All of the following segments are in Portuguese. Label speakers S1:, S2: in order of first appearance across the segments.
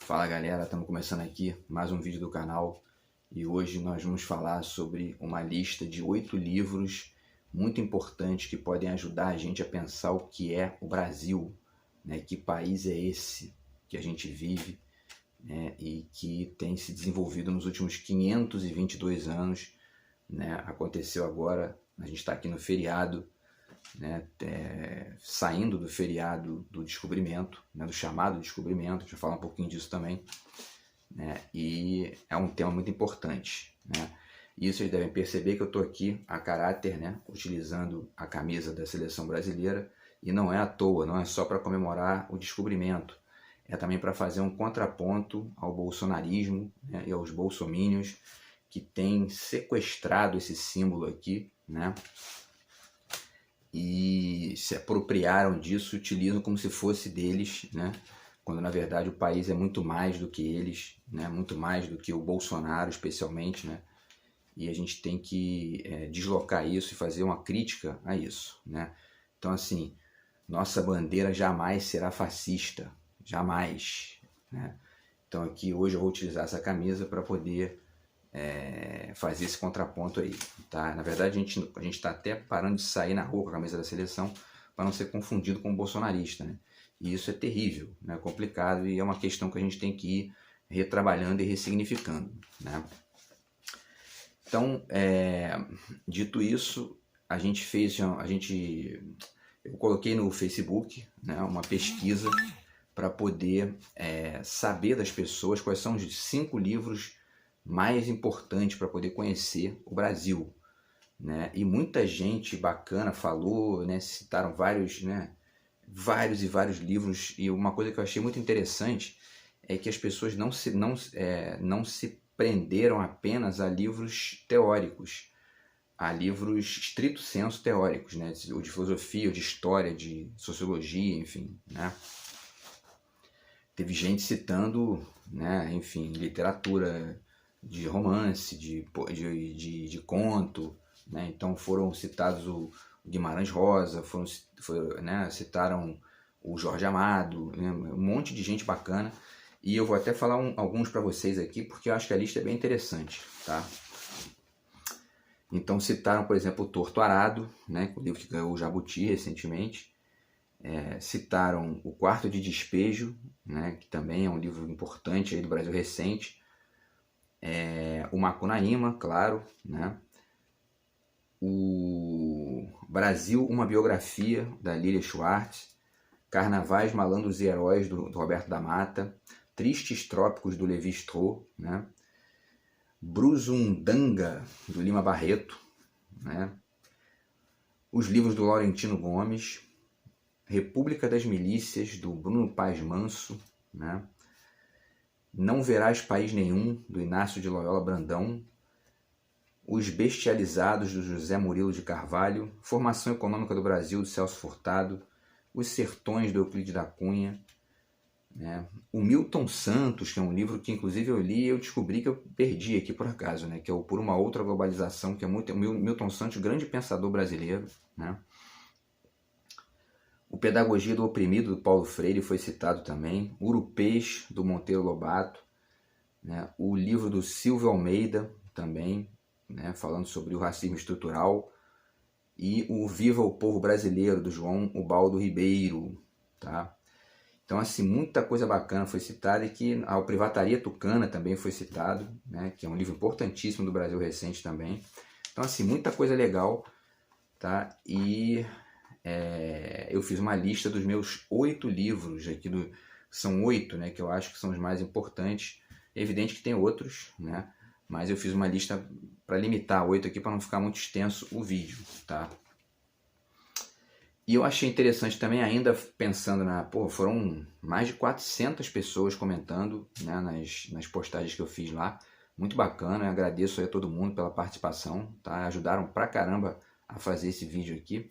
S1: Fala galera, estamos começando aqui mais um vídeo do canal e hoje nós vamos falar sobre uma lista de 8 livros muito importantes que podem ajudar a gente a pensar o que é o Brasil, né? Que país é esse que a gente vive, né? E que tem se desenvolvido nos últimos 522 anos, né? Aconteceu agora, a gente está aqui no feriado, né, saindo do feriado do descobrimento, né, do chamado descobrimento, a gente vai falar um pouquinho disso também, né, e é um tema muito importante, né, e vocês devem perceber que eu estou aqui a caráter, né, utilizando a camisa da seleção brasileira, e não é à toa, não é só para comemorar o descobrimento, é também para fazer um contraponto ao bolsonarismo, né, e aos bolsomínios que têm sequestrado esse símbolo aqui, né, e se apropriaram disso, utilizam como se fosse deles, né? Quando na verdade o país é muito mais do que eles, né? Muito mais do que o Bolsonaro especialmente, né? E a gente tem que deslocar isso e fazer uma crítica a isso, né? Então assim, nossa bandeira jamais será fascista, jamais, né? Então aqui hoje eu vou utilizar essa camisa para poder fazer esse contraponto aí, tá? Na verdade a gente está até parando de sair na rua com a camisa da seleção para não ser confundido com um bolsonarista, né? E isso é terrível, né? Complicado, e é uma questão que a gente tem que ir retrabalhando e ressignificando, né? Então, dito isso, eu coloquei no Facebook, né, uma pesquisa para poder saber das pessoas quais são os 5 livros mais importante para poder conhecer o Brasil, né? E muita gente bacana falou, né? Citaram vários, né? Vários e vários livros, e uma coisa que eu achei muito interessante é que as pessoas não se prenderam apenas a livros teóricos, a livros estrito sensu teóricos, né? Ou de filosofia, ou de história, de sociologia, enfim, né? Teve gente citando, né? Enfim, literatura de romance, de conto, né? Então foram citados o Guimarães Rosa, né? Citaram o Jorge Amado, né? Um monte de gente bacana, e eu vou até falar alguns para vocês aqui, porque eu acho que a lista é bem interessante, tá? Então citaram, por exemplo, o Torto Arado, né? O livro que ganhou o Jabuti recentemente. Citaram o Quarto de Despejo, né? Que também é um livro importante aí do Brasil recente. O Macunaíma, claro, né? O Brasil, uma biografia, da Lilia Schwartz. Carnavais, Malandros e Heróis, do Roberto da Mata. Tristes Trópicos, do Levi Strauss, né? Brusundanga, do Lima Barreto, né? Os livros do Laurentino Gomes. República das Milícias, do Bruno Paz Manso, né? Não Verás País Nenhum, do Inácio de Loyola Brandão. Os Bestializados, do José Murilo de Carvalho. Formação Econômica do Brasil, do Celso Furtado. Os Sertões, do Euclides da Cunha, né? O Milton Santos, que é um livro que inclusive eu li e eu descobri que eu perdi aqui por acaso, né? Que é o Por uma Outra Globalização, que é muito o Milton Santos, grande pensador brasileiro, né? O Pedagogia do Oprimido, do Paulo Freire, foi citado também. Urupês, do Monteiro Lobato, né? O livro do Silvio Almeida, também, né? Falando sobre o racismo estrutural. E o Viva o Povo Brasileiro, do João Ubaldo Ribeiro, tá? Então, assim, muita coisa bacana foi citada, e que a Privataria Tucana também foi citado, né? Que é um livro importantíssimo do Brasil recente também. Então, assim, muita coisa legal, tá? E eu fiz uma lista dos meus 8 livros aqui, são 8, né, que eu acho que são os mais importantes. É evidente que tem outros, né, mas eu fiz uma lista para limitar 8 aqui, para não ficar muito extenso o vídeo, tá? E eu achei interessante também, ainda pensando foram mais de 400 pessoas comentando, né, nas postagens que eu fiz lá. Muito bacana, eu agradeço aí a todo mundo pela participação, tá? Ajudaram pra caramba a fazer esse vídeo aqui.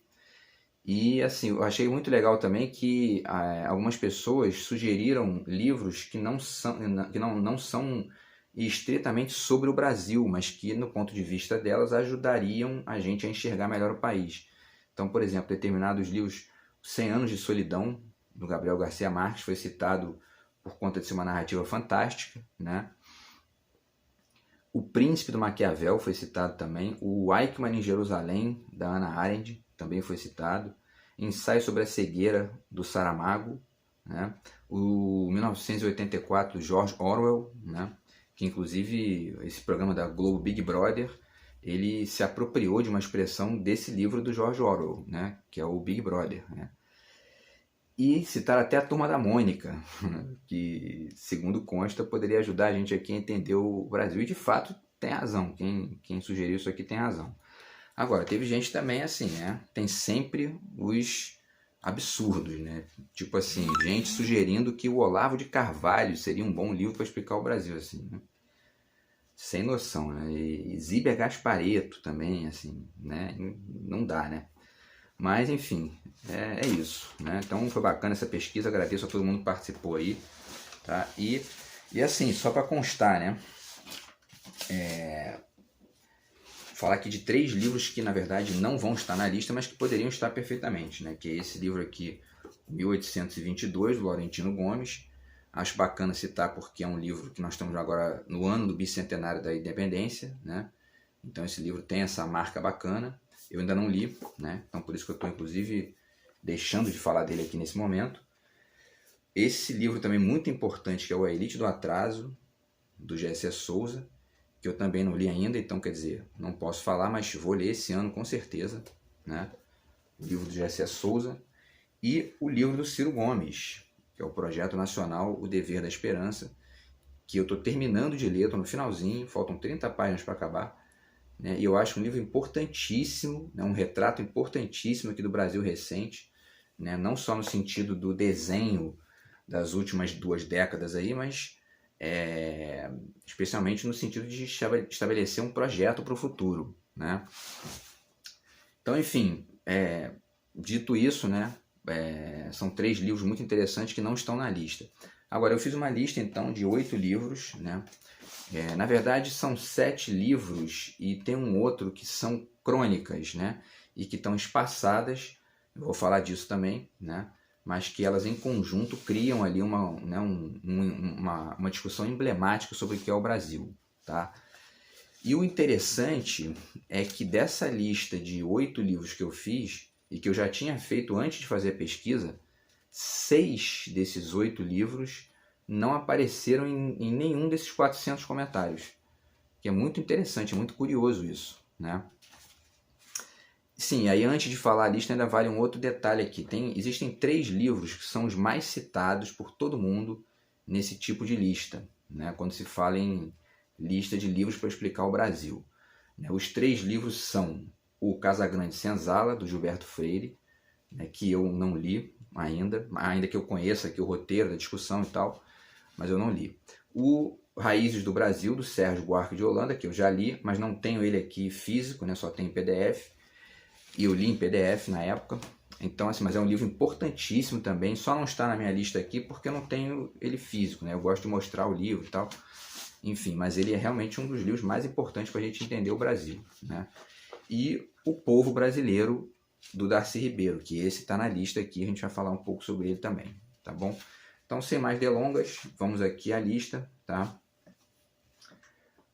S1: E assim, eu achei muito legal também que algumas pessoas sugeriram livros que não são estritamente sobre o Brasil, mas que, no ponto de vista delas, ajudariam a gente a enxergar melhor o país. Então, por exemplo, determinados livros, 100 Anos de Solidão, do Gabriel Garcia Marques, foi citado por conta de ser uma narrativa fantástica, né? O Príncipe do Maquiavel foi citado também. O Eichmann em Jerusalém, da Hannah Arendt, também foi citado. Ensaio sobre a Cegueira, do Saramago, né? O 1984, do George Orwell, né? Que inclusive esse programa da Globo Big Brother, ele se apropriou de uma expressão desse livro do George Orwell, né? Que é o Big Brother, né? E citar até a Turma da Mônica, que, segundo consta, poderia ajudar a gente aqui a entender o Brasil. E, de fato, tem razão. Quem sugeriu isso aqui tem razão. Agora, teve gente também assim, né? Tem sempre os absurdos, né? Tipo assim, gente sugerindo que o Olavo de Carvalho seria um bom livro para explicar o Brasil, assim, né? Sem noção, né? E Zíbia Gasparetto também, assim, né? Não dá, né? Mas, enfim, é isso, né? Então foi bacana essa pesquisa, agradeço a todo mundo que participou aí, tá? E assim, só para constar, né? Falar aqui de 3 livros que, na verdade, não vão estar na lista, mas que poderiam estar perfeitamente, né? Que é esse livro aqui, 1822, do Laurentino Gomes. Acho bacana citar porque é um livro que nós estamos agora no ano do bicentenário da independência, né? Então esse livro tem essa marca bacana. Eu ainda não li, né? Então por isso que eu estou, inclusive, deixando de falar dele aqui nesse momento. Esse livro também muito importante, que é o A Elite do Atraso, do G.S. Souza, que eu também não li ainda, então quer dizer, não posso falar, mas vou ler esse ano com certeza, né? O livro do G.S. Souza e o livro do Ciro Gomes, que é o Projeto Nacional O Dever da Esperança, que eu estou terminando de ler, estou no finalzinho, faltam 30 páginas para acabar, né? E eu acho um livro importantíssimo, né? Um retrato importantíssimo aqui do Brasil recente, né? Não só no sentido do desenho das últimas 2 décadas aí, mas especialmente no sentido de estabelecer um projeto para o futuro, né? Então, enfim, dito isso, né? São 3 livros muito interessantes que não estão na lista. Agora, eu fiz uma lista, então, de 8 livros, né? Na verdade, são 7 livros e tem um outro que são crônicas, né? E que estão espaçadas, eu vou falar disso também, né? Mas que elas em conjunto criam ali uma discussão emblemática sobre o que é o Brasil, tá? E o interessante é que dessa lista de 8 livros que eu fiz, e que eu já tinha feito antes de fazer a pesquisa, 6 desses 8 livros não apareceram em nenhum desses 400 comentários. Que é muito interessante, é muito curioso isso, né? Sim, aí antes de falar a lista ainda vale um outro detalhe aqui. Existem 3 livros que são os mais citados por todo mundo nesse tipo de lista, né? Quando se fala em lista de livros para explicar o Brasil. Os 3 livros são o Casagrande Senzala, do Gilberto Freire, né, que eu não li ainda que eu conheça aqui o roteiro da discussão e tal, mas eu não li. O Raízes do Brasil, do Sérgio Buarque de Holanda, que eu já li, mas não tenho ele aqui físico, né, só tem em PDF, e eu li em PDF na época. Então, assim, mas é um livro importantíssimo também, só não está na minha lista aqui porque eu não tenho ele físico, né? Eu gosto de mostrar o livro e tal, enfim, mas ele é realmente um dos livros mais importantes para a gente entender o Brasil, né? E O Povo Brasileiro, do Darcy Ribeiro, que esse está na lista aqui, a gente vai falar um pouco sobre ele também, tá bom? Então, sem mais delongas, vamos aqui à lista, tá?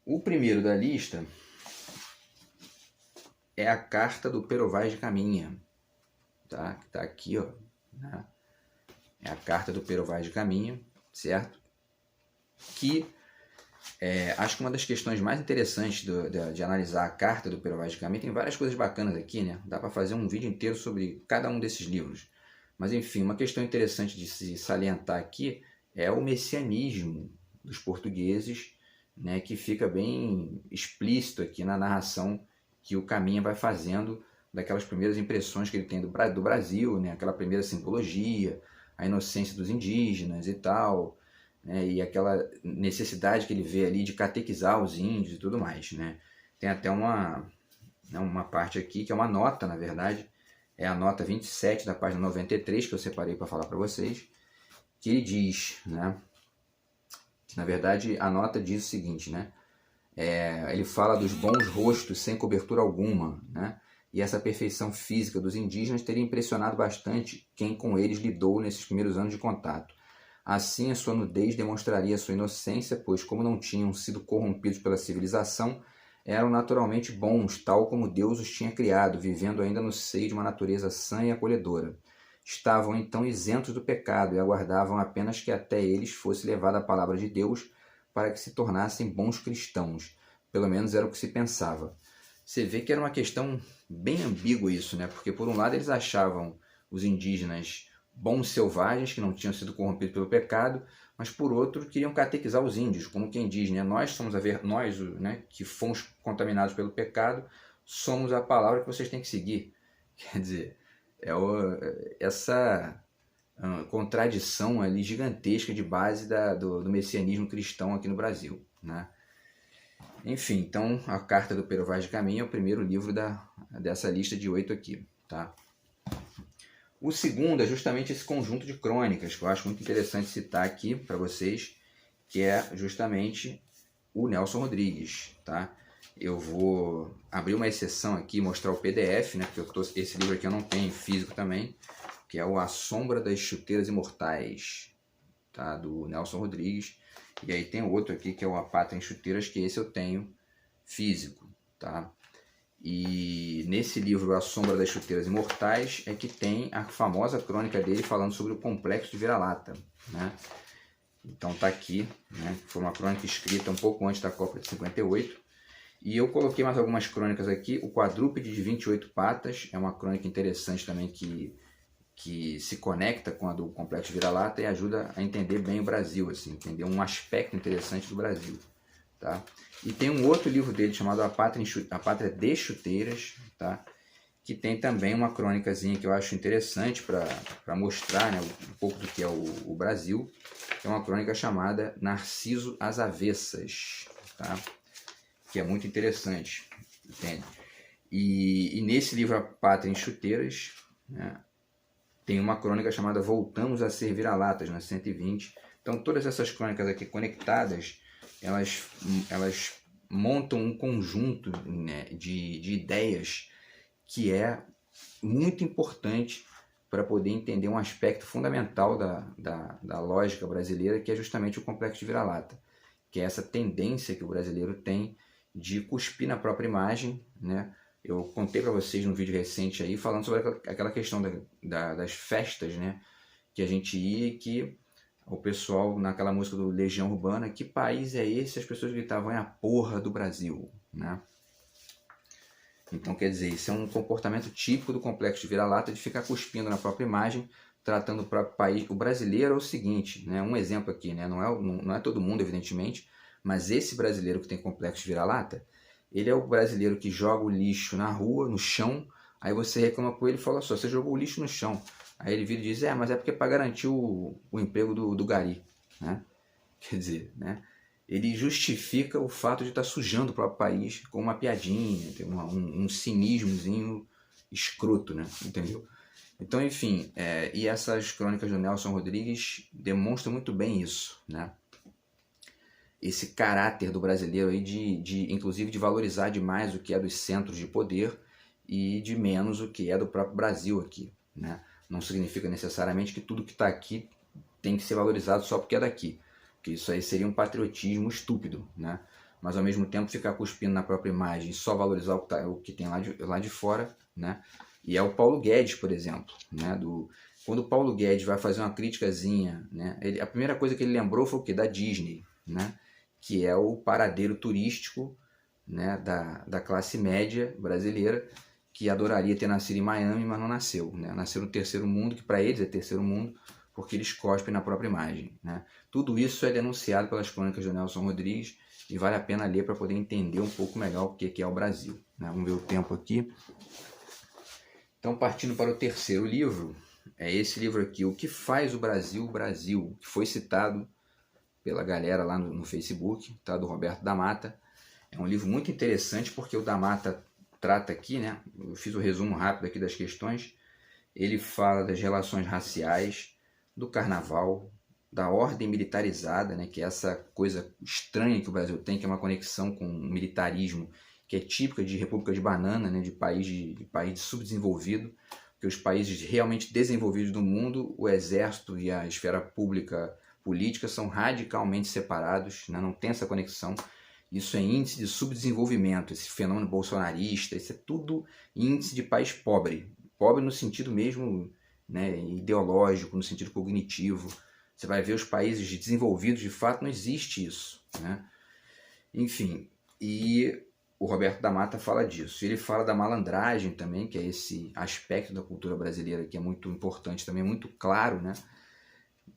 S1: O primeiro da lista é a Carta do Pero Vaz de Caminha, tá? Que tá aqui, ó, né? É a Carta do Pero Vaz de Caminha, certo? Que acho que uma das questões mais interessantes de analisar a Carta do Pero Vaz de Caminha, tem várias coisas bacanas aqui, né? Dá para fazer um vídeo inteiro sobre cada um desses livros. Mas, enfim, uma questão interessante de se salientar aqui é o messianismo dos portugueses, né? Que fica bem explícito aqui na narração que o Caminha vai fazendo daquelas primeiras impressões que ele tem do Brasil, né? Aquela primeira simbologia, a inocência dos indígenas e tal, né? E aquela necessidade que ele vê ali de catequizar os índios e tudo mais, né? Tem até uma parte aqui que é uma nota, na verdade, é a nota 27 da página 93 que eu separei para falar para vocês, que ele diz, né? Que, na verdade, a nota diz o seguinte, né? Ele fala dos bons rostos sem cobertura alguma, né? E essa perfeição física dos indígenas teria impressionado bastante quem com eles lidou nesses primeiros anos de contato. Assim, a sua nudez demonstraria sua inocência, pois, como não tinham sido corrompidos pela civilização, eram naturalmente bons, tal como Deus os tinha criado, vivendo ainda no seio de uma natureza sã e acolhedora. Estavam então isentos do pecado e aguardavam apenas que até eles fosse levada a palavra de Deus para que se tornassem bons cristãos. Pelo menos era o que se pensava. Você vê que era uma questão bem ambígua isso, né? Porque por um lado eles achavam os indígenas bons selvagens que não tinham sido corrompidos pelo pecado, mas por outro queriam catequizar os índios, como quem diz, né? Nós né, que fomos contaminados pelo pecado, somos a palavra que vocês têm que seguir. Quer dizer, essa contradição ali gigantesca de base do messianismo cristão aqui no Brasil, né? Enfim, então a Carta do Pero Vaz de Caminha é o primeiro livro dessa lista de 8 aqui, tá? O segundo é justamente esse conjunto de crônicas, que eu acho muito interessante citar aqui para vocês, que é justamente o Nelson Rodrigues, tá? Eu vou abrir uma exceção aqui e mostrar o PDF, né? Porque esse livro aqui eu não tenho físico também, que é o A Sombra das Chuteiras Imortais, tá? Do Nelson Rodrigues. E aí tem outro aqui que é o A Pátria em Chuteiras, que esse eu tenho físico, tá? E nesse livro A Sombra das Chuteiras Imortais é que tem a famosa crônica dele falando sobre o complexo de vira-lata, né? Então tá aqui, né? Foi uma crônica escrita um pouco antes da Copa de 58. E eu coloquei mais algumas crônicas aqui. O Quadrúpede de 28 Patas é uma crônica interessante também que se conecta com a do Complexo Vira-Lata e ajuda a entender bem o Brasil, assim, entender um aspecto interessante do Brasil, tá? E tem um outro livro dele chamado A Pátria de Chuteiras, tá? Que tem também uma crônicazinha que eu acho interessante para mostrar, né, um pouco do que é o Brasil. É uma crônica chamada Narciso às Avessas, tá? Que é muito interessante, entende? E nesse livro A Pátria em Chuteiras, né, tem uma crônica chamada Voltamos a Ser Vira-Latas, na 120. Então todas essas crônicas aqui conectadas, elas montam um conjunto, né, de ideias que é muito importante para poder entender um aspecto fundamental da lógica brasileira, que é justamente o complexo de vira-lata, que é essa tendência que o brasileiro tem de cuspir na própria imagem, né? Eu contei para vocês num vídeo recente aí, falando sobre aquela questão das festas, né? Que a gente ia e que o pessoal, naquela música do Legião Urbana, que país é esse? As pessoas gritavam, é a porra do Brasil, né? Então, quer dizer, isso é um comportamento típico do complexo de vira-lata, de ficar cuspindo na própria imagem, tratando o próprio país. O brasileiro é o seguinte, né? Um exemplo aqui, né? Não é todo mundo, evidentemente, mas esse brasileiro que tem complexo de vira-lata, ele é o brasileiro que joga o lixo na rua, no chão, aí você reclama com ele e fala só, você jogou o lixo no chão. Aí ele vira e diz, mas é porque é para garantir o emprego do gari, né? Quer dizer, né? Ele justifica o fato de estar sujando o próprio país com uma piadinha, tem um cinismozinho escroto, né? Entendeu? Então, enfim, e essas crônicas do Nelson Rodrigues demonstram muito bem isso, né? Esse caráter do brasileiro aí inclusive de valorizar demais o que é dos centros de poder e de menos o que é do próprio Brasil aqui, né? Não significa necessariamente que tudo que está aqui tem que ser valorizado só porque é daqui, porque isso aí seria um patriotismo estúpido, né? Mas ao mesmo tempo ficar cuspindo na própria imagem e só valorizar o que tem lá de fora, né? E é o Paulo Guedes, por exemplo, né? Quando o Paulo Guedes vai fazer uma criticazinha, né? A primeira coisa que ele lembrou foi o quê? Da Disney, né? Que é o paradeiro turístico, né, da classe média brasileira, que adoraria ter nascido em Miami, mas não nasceu, né? Nasceu no terceiro mundo, que para eles é terceiro mundo, porque eles cospem na própria imagem, né? Tudo isso é denunciado pelas crônicas do Nelson Rodrigues e vale a pena ler para poder entender um pouco melhor o que é o Brasil, né? Vamos ver o tempo aqui. Então, partindo para o terceiro livro, é esse livro aqui, O que faz o Brasil, Brasil, que foi citado pela galera lá no Facebook, tá? Do Roberto da Mata. É um livro muito interessante porque o da Mata trata aqui, né? Eu fiz o resumo rápido aqui das questões. Ele fala das relações raciais, do carnaval, da ordem militarizada, né? Que é essa coisa estranha que o Brasil tem, que é uma conexão com o militarismo, que é típica de república de banana, né? de país subdesenvolvido, porque os países realmente desenvolvidos do mundo, o exército e a esfera pública política são radicalmente separados, né? Não tem essa conexão. Isso é índice de subdesenvolvimento, esse fenômeno bolsonarista, isso é tudo índice de país pobre. Pobre no sentido mesmo, né, ideológico, no sentido cognitivo. Você vai ver os países desenvolvidos, de fato, não existe isso, né? Enfim, e o Roberto da Mata fala disso. Ele fala da malandragem também, que é esse aspecto da cultura brasileira que é muito importante também, muito claro, né?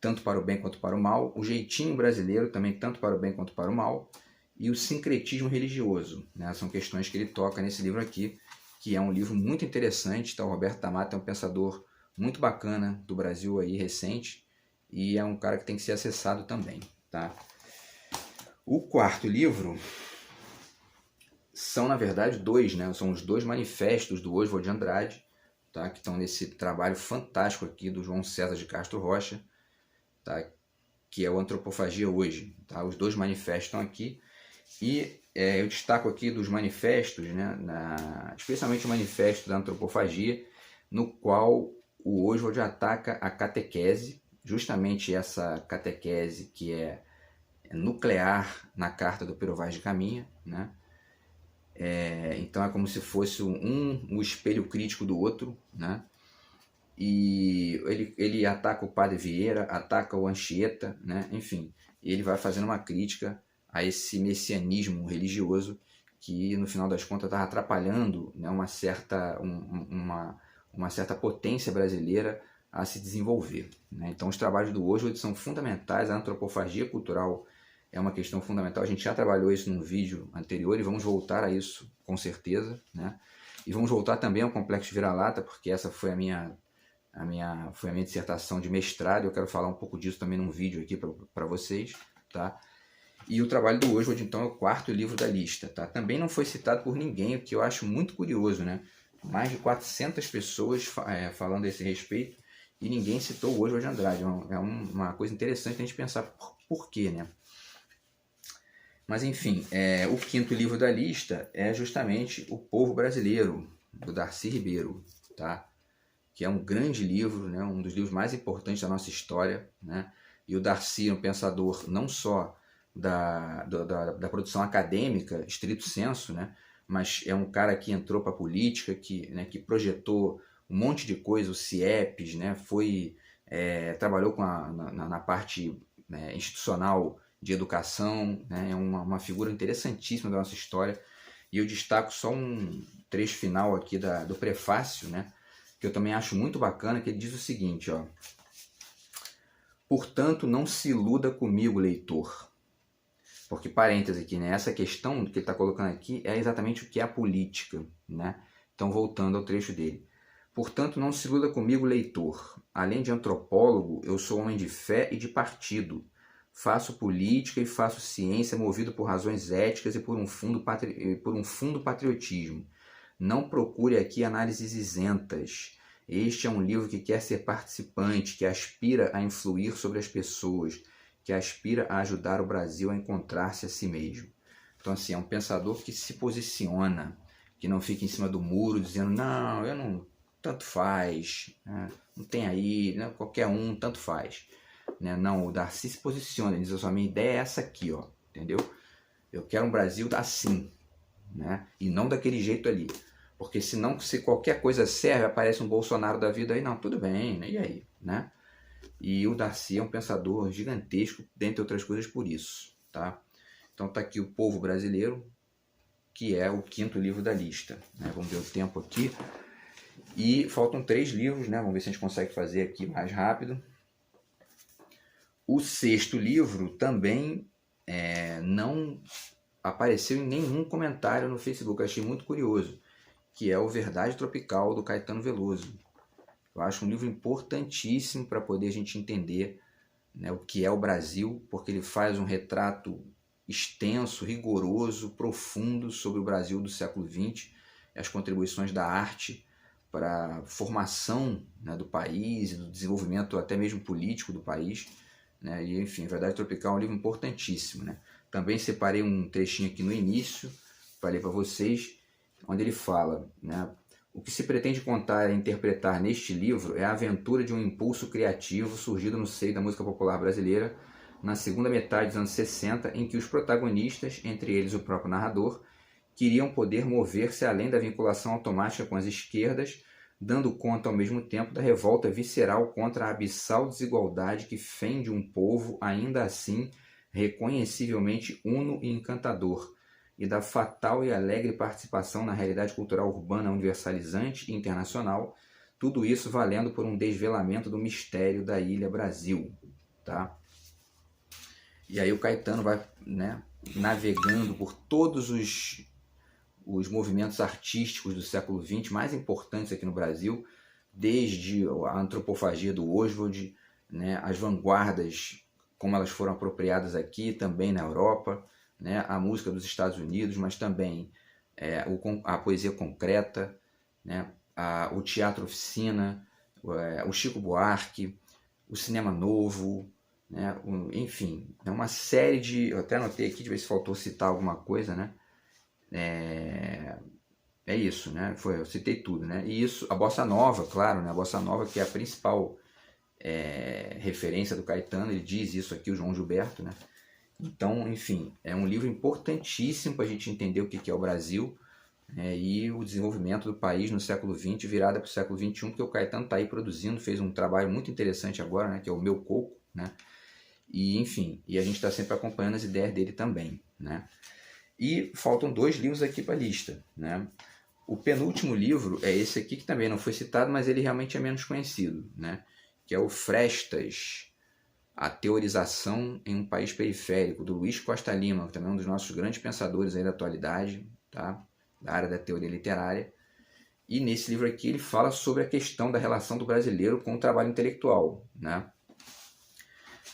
S1: Tanto para o bem quanto para o mal. O jeitinho brasileiro também, tanto para o bem quanto para o mal. E o sincretismo religioso, né? São questões que ele toca nesse livro aqui, que é um livro muito interessante. Tá? O Roberto da Mata é um pensador muito bacana do Brasil aí, recente, e é um cara que tem que ser acessado também. Tá? O quarto livro são, na verdade, dois, né? São os dois manifestos do Oswald de Andrade, tá? Que estão nesse trabalho fantástico aqui do João César de Castro Rocha, tá? Que é o Antropofagia Hoje. Tá? Os dois manifestos estão aqui. E eu destaco aqui dos manifestos, né, especialmente o manifesto da antropofagia, no qual o Oswald ataca a catequese, justamente essa catequese que é nuclear na carta do Pero Vaz de Caminha, né? Então é como se fosse o espelho crítico do outro, né? E ele ataca o Padre Vieira, ataca o Anchieta, né? Enfim, ele vai fazendo uma crítica a esse messianismo religioso que, no final das contas, estava atrapalhando, né, uma certa potência brasileira a se desenvolver. Né? Então, os trabalhos do Oswald são fundamentais, a antropofagia cultural é uma questão fundamental. A gente já trabalhou isso num vídeo anterior e vamos voltar a isso, com certeza. Né? E vamos voltar também ao Complexo de Vira-Lata, porque essa foi a minha dissertação de mestrado. Eu quero falar um pouco disso também num vídeo aqui para vocês. Tá? E o trabalho do Oswald, então, é o quarto livro da lista. Tá? Também não foi citado por ninguém, o que eu acho muito curioso. Né? Mais de 400 pessoas falando a esse respeito e ninguém citou o Oswald de Andrade. É uma coisa interessante a gente pensar por quê. Né? Mas, enfim, o quinto livro da lista é justamente O Povo Brasileiro, do Darcy Ribeiro. Tá? Que é um grande livro, né? Um dos livros mais importantes da nossa história. Né? E o Darcy é um pensador não só da produção acadêmica, estrito sensu, né? Mas é um cara que entrou para a política, que projetou um monte de coisa, o CIEPs, né? Trabalhou na parte, né, institucional de educação, né? É uma figura interessantíssima da nossa história. E eu destaco só um trecho final aqui do prefácio, né? Que eu também acho muito bacana, que ele diz o seguinte, ó: portanto, não se iluda comigo, leitor. Porque, parêntese aqui, né? Essa questão que ele está colocando aqui é exatamente o que é a política. Né? Então, voltando ao trecho dele. Portanto, não se iluda comigo, leitor. Além de antropólogo, eu sou homem de fé e de partido. Faço política e faço ciência movido por razões éticas e por um fundo patriotismo. Não procure aqui análises isentas. Este é um livro que quer ser participante, que aspira a influir sobre as pessoas, que aspira a ajudar o Brasil a encontrar-se a si mesmo. Então, assim, é um pensador que se posiciona, que não fica em cima do muro dizendo, não, eu não, tanto faz, né? Não tem aí, né? Qualquer um, tanto faz. Né? Não, o Darcy se posiciona, ele diz, a minha ideia é essa aqui, ó, entendeu? Eu quero um Brasil assim, né? E não daquele jeito ali. Porque senão, se qualquer coisa serve, aparece um Bolsonaro da vida aí, não, tudo bem, né? E aí, né? E o Darcy é um pensador gigantesco, dentre outras coisas, por isso. Tá? Então está aqui O Povo Brasileiro, que é o quinto livro da lista. Né? Vamos ver o tempo aqui. E faltam 3 livros, né? Vamos ver se a gente consegue fazer aqui mais rápido. O sexto livro também não apareceu em nenhum comentário no Facebook. Eu achei muito curioso, que é o Verdade Tropical, do Caetano Veloso. Eu acho um livro importantíssimo para poder a gente entender, né, o que é o Brasil, porque ele faz um retrato extenso, rigoroso, profundo sobre o Brasil do século XX, as contribuições da arte para a formação, né, do país e do desenvolvimento até mesmo político do país. Né? E, enfim, Verdade Tropical é um livro importantíssimo. Né? Também separei um trechinho aqui no início, falei para vocês, onde ele fala, né, o que se pretende contar e interpretar neste livro é a aventura de um impulso criativo surgido no seio da música popular brasileira, na segunda metade dos anos 60, em que os protagonistas, entre eles o próprio narrador, queriam poder mover-se além da vinculação automática com as esquerdas, dando conta ao mesmo tempo da revolta visceral contra a abissal desigualdade que fende um povo ainda assim reconhecivelmente uno e encantador, e da fatal e alegre participação na realidade cultural urbana universalizante e internacional, tudo isso valendo por um desvelamento do mistério da Ilha Brasil. Tá? E aí o Caetano vai, né, navegando por todos os movimentos artísticos do século XX mais importantes aqui no Brasil, desde a antropofagia do Oswald, né, as vanguardas, como elas foram apropriadas aqui, também na Europa, né, a música dos Estados Unidos, mas também a poesia concreta, né, o teatro oficina, o Chico Buarque, o cinema novo, né, enfim, é uma série de... Eu até anotei aqui, de ver se faltou citar alguma coisa, né? É isso, né? Eu citei tudo, né? E isso, a Bossa Nova, claro, né? A Bossa Nova, que é a principal referência do Caetano, ele diz isso aqui, o João Gilberto, né? Então, enfim, é um livro importantíssimo para a gente entender o que é o Brasil, né? E o desenvolvimento do país no século XX, virada para o século XXI, porque o Caetano está aí produzindo, fez um trabalho muito interessante agora, né? Que é o Meu Coco, né? E, enfim, e a gente está sempre acompanhando as ideias dele também, né? E faltam 2 livros aqui para a lista, né? O penúltimo livro é esse aqui, que também não foi citado, mas ele realmente é menos conhecido, né? Que é o Frestas, A Teorização em um País Periférico, do Luiz Costa Lima, que também é um dos nossos grandes pensadores aí da atualidade, tá? Da área da teoria literária. E nesse livro aqui ele fala sobre a questão da relação do brasileiro com o trabalho intelectual, né?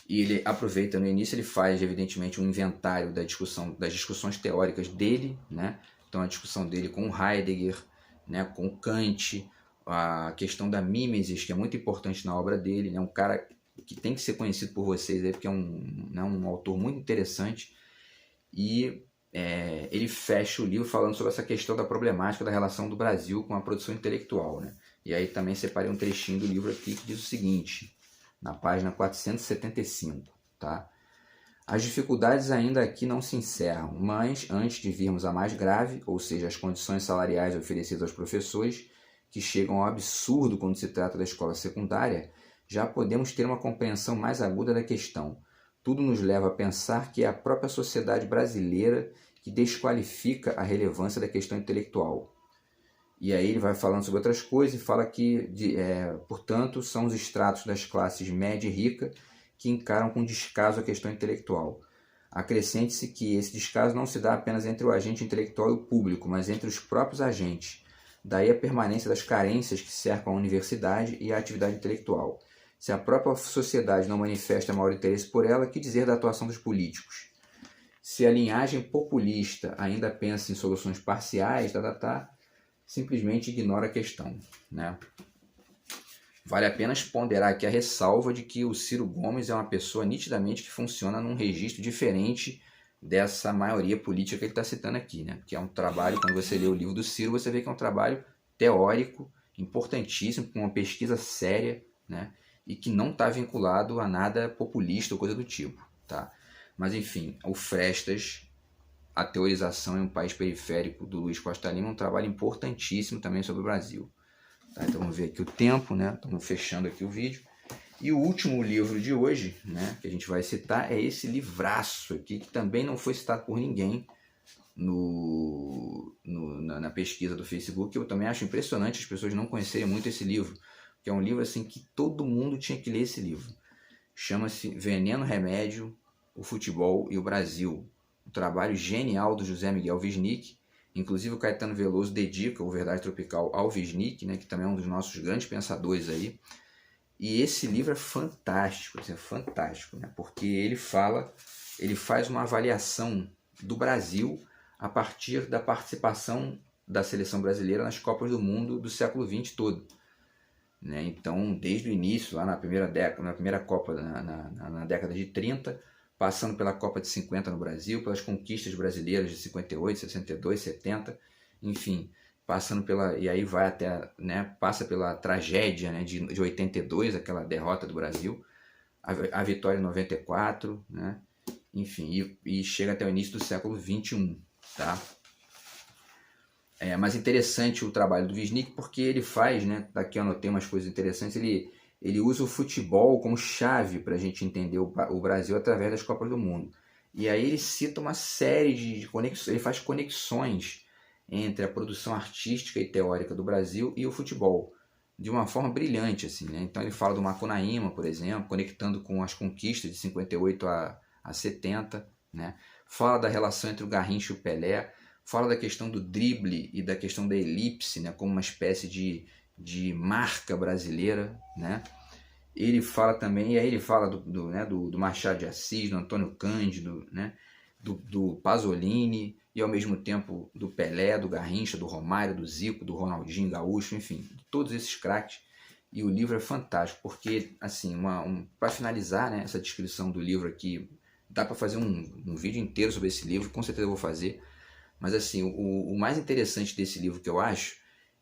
S1: E ele aproveita, no início ele faz evidentemente um inventário das discussões teóricas dele, né? Então a discussão dele com Heidegger, né? Com Kant, a questão da mimesis, que é muito importante na obra dele, né? Um cara que tem que ser conhecido por vocês aí, porque é um autor muito interessante. E ele fecha o livro falando sobre essa questão da problemática da relação do Brasil com a produção intelectual, né? E aí também separei um trechinho do livro aqui que diz o seguinte, na página 475, tá? As dificuldades ainda aqui não se encerram, mas antes de virmos a mais grave, ou seja, as condições salariais oferecidas aos professores, que chegam ao absurdo quando se trata da escola secundária, já podemos ter uma compreensão mais aguda da questão. Tudo nos leva a pensar que é a própria sociedade brasileira que desqualifica a relevância da questão intelectual. E aí ele vai falando sobre outras coisas e fala que, portanto, são os estratos das classes média e rica que encaram com descaso a questão intelectual. Acrescente-se que esse descaso não se dá apenas entre o agente intelectual e o público, mas entre os próprios agentes. Daí a permanência das carências que cercam a universidade e a atividade intelectual. Se a própria sociedade não manifesta maior interesse por ela, que dizer da atuação dos políticos? Se a linhagem populista ainda pensa em soluções parciais, simplesmente ignora a questão, né? Vale a pena ponderar aqui a ressalva de que o Ciro Gomes é uma pessoa nitidamente que funciona num registro diferente dessa maioria política que ele está citando aqui, né? Que é um trabalho, quando você lê o livro do Ciro, você vê que é um trabalho teórico, importantíssimo, com uma pesquisa séria, né? E que não está vinculado a nada populista ou coisa do tipo, tá? Mas enfim, o Frestas, A Teorização em um País Periférico, do Luiz Costa Lima, é um trabalho importantíssimo também sobre o Brasil. Tá, então vamos ver aqui o tempo, né? Estamos fechando aqui o vídeo. E o último livro de hoje, né, que a gente vai citar, é esse livraço aqui, que também não foi citado por ninguém na pesquisa do Facebook. Eu também acho impressionante as pessoas não conhecerem muito esse livro, que é um livro assim que todo mundo tinha que ler esse livro. Chama-se Veneno, Remédio, o Futebol e o Brasil. Um trabalho genial do José Miguel Wisnik. Inclusive o Caetano Veloso dedica o Verdade Tropical ao Wisnik, né, que também é um dos nossos grandes pensadores aí. E esse livro é fantástico, né, porque ele faz uma avaliação do Brasil a partir da participação da seleção brasileira nas Copas do Mundo do século XX todo. Né? Então, desde o início, lá na primeira Copa, na década de 30, passando pela Copa de 50 no Brasil, pelas conquistas brasileiras de 58, 62, 70, enfim, passando e aí vai até, né, passa pela tragédia, né, de 82, aquela derrota do Brasil, a vitória em 94, né? Enfim, e chega até o início do século XXI, tá? Mas interessante o trabalho do Wisnik porque ele faz, né? Daqui eu anotei umas coisas interessantes, ele usa o futebol como chave para a gente entender o Brasil através das Copas do Mundo. E aí ele cita uma série de conexões, ele faz conexões entre a produção artística e teórica do Brasil e o futebol, de uma forma brilhante, assim, né? Então ele fala do Macunaíma, por exemplo, conectando com as conquistas de 58 a 70, né? Fala da relação entre o Garrincha e o Pelé, fala da questão do drible e da questão da elipse, né? Como uma espécie de marca brasileira, né? Ele fala também, e aí ele fala do Machado de Assis, do Antônio Cândido, né? do Pasolini, e ao mesmo tempo do Pelé, do Garrincha, do Romário, do Zico, do Ronaldinho Gaúcho, enfim, de todos esses craques. E o livro é fantástico, porque, assim, para finalizar, né, essa descrição do livro aqui, dá para fazer um vídeo inteiro sobre esse livro, com certeza eu vou fazer, mas assim, o mais interessante desse livro que eu acho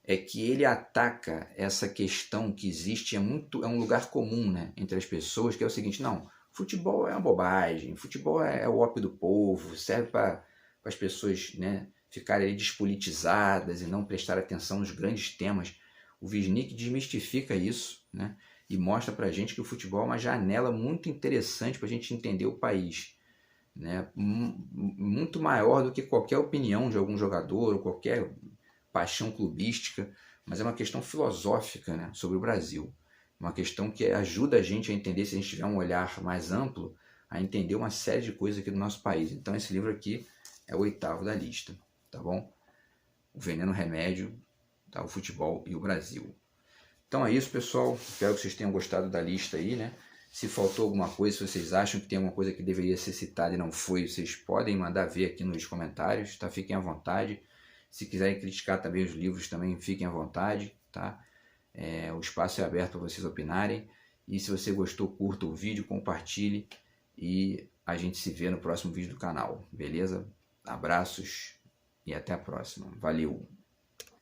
S1: é que ele ataca essa questão que existe, é um lugar comum, né, entre as pessoas, que é o seguinte: não, futebol é uma bobagem, futebol é o ópio do povo, serve para as pessoas, né, ficarem ali despolitizadas e não prestar atenção nos grandes temas. O Wisnik desmistifica isso, né, e mostra para a gente que o futebol é uma janela muito interessante para a gente entender o país, né, muito maior do que qualquer opinião de algum jogador ou qualquer paixão clubística, mas é uma questão filosófica, né, sobre o Brasil. Uma questão que ajuda a gente a entender, se a gente tiver um olhar mais amplo, a entender uma série de coisas aqui do nosso país. Então esse livro aqui é o 8º da lista, tá bom? O Veneno Remédio, tá? O Futebol e o Brasil. Então é isso, pessoal. Espero que vocês tenham gostado da lista aí, né? Se faltou alguma coisa, se vocês acham que tem alguma coisa que deveria ser citada e não foi, vocês podem mandar ver aqui nos comentários, tá? Fiquem à vontade. Se quiserem criticar também os livros, também fiquem à vontade, tá? O espaço é aberto para vocês opinarem. E se você gostou, curta o vídeo, compartilhe e a gente se vê no próximo vídeo do canal, beleza? Abraços e até a próxima. Valeu!